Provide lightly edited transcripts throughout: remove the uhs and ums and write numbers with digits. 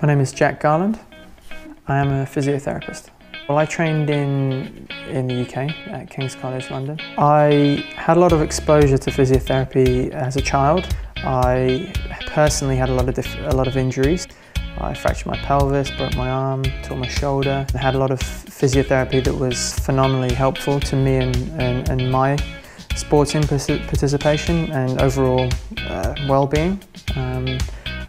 My name is Garland. I am a physiotherapist. Well, I trained in the UK at King's College London. I had a lot of exposure to physiotherapy as a child. I personally had a lot of injuries. I fractured my pelvis, broke my arm, tore my shoulder. I had a lot of physiotherapy that was phenomenally helpful to me and my sporting participation and overall well-being.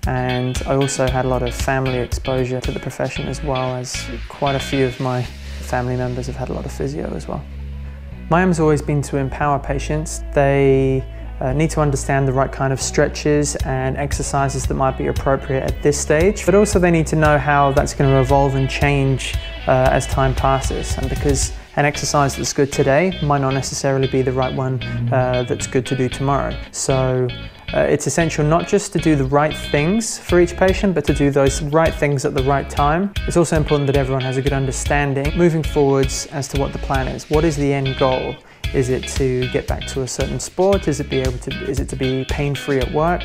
And I also had a lot of family exposure to the profession, as well as quite a few of my family members have had a lot of physio as well. My aim has always been to empower patients. They need to understand the right kind of stretches and exercises that might be appropriate at this stage, but also they need to know how that's going to evolve and change as time passes, and because an exercise that's good today might not necessarily be the right one that's good to do tomorrow. So it's essential not just to do the right things for each patient, but to do those right things at the right time. It's also important that everyone has a good understanding moving forwards as to what the plan is. What is the end goal? Is it to get back to a certain sport? Is it to be pain-free at work?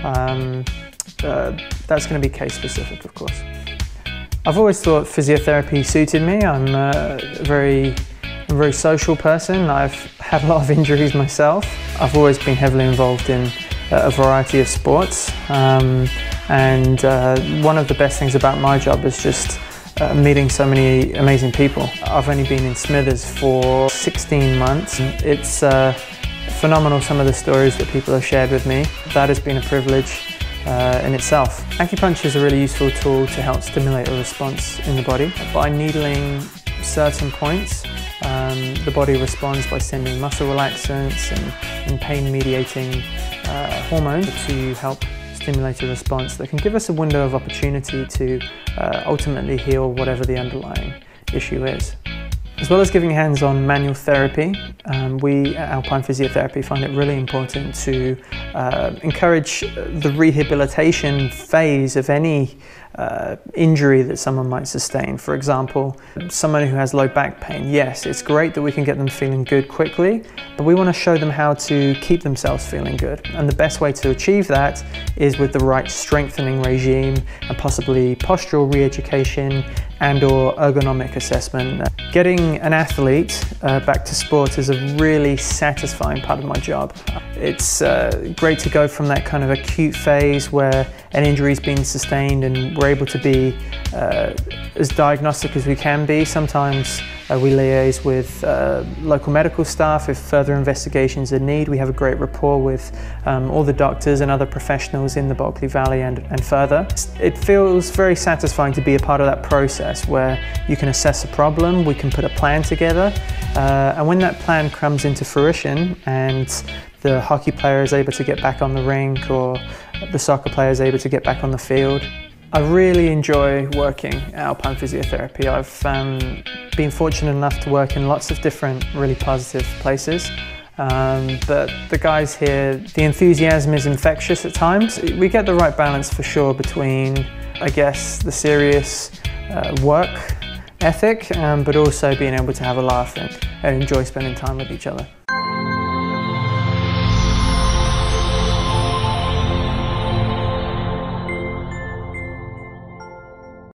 That's going to be case specific, of course. I've always thought physiotherapy suited me. I'm a very social person. I've had a lot of injuries myself. I've always been heavily involved in a variety of sports, and one of the best things about my job is just meeting so many amazing people. I've only been in Smithers for 16 months. It's phenomenal, some of the stories that people have shared with me. That has been a privilege in itself. Acupuncture is a really useful tool to help stimulate a response in the body. By needling certain points, the body responds by sending muscle relaxants and pain-mediating hormones to help stimulate a response that can give us a window of opportunity to ultimately heal whatever the underlying issue is. As well as giving hands-on manual therapy, we at Alpine Physiotherapy find it really important to encourage the rehabilitation phase of any injury that someone might sustain. For example, someone who has low back pain. Yes, it's great that we can get them feeling good quickly, but we want to show them how to keep themselves feeling good. And the best way to achieve that is with the right strengthening regime and possibly postural re-education and/or ergonomic assessment. Getting an athlete back to sport is a really satisfying part of my job. It's great to go from that kind of acute phase where an injury's been sustained and we're able to be as diagnostic as we can be. Sometimes we liaise with local medical staff if further investigations are needed. We have a great rapport with all the doctors and other professionals in the Berkeley Valley and further. It feels very satisfying to be a part of that process where you can assess a problem, we can put a plan together, and when that plan comes into fruition and the hockey player is able to get back on the rink or the soccer player is able to get back on the field. I really enjoy working at Alpine Physiotherapy. I've been fortunate enough to work in lots of different really positive places, but the guys here, the enthusiasm is infectious at times. We get the right balance for sure between, I guess, the serious work ethic, but also being able to have a laugh and enjoy spending time with each other.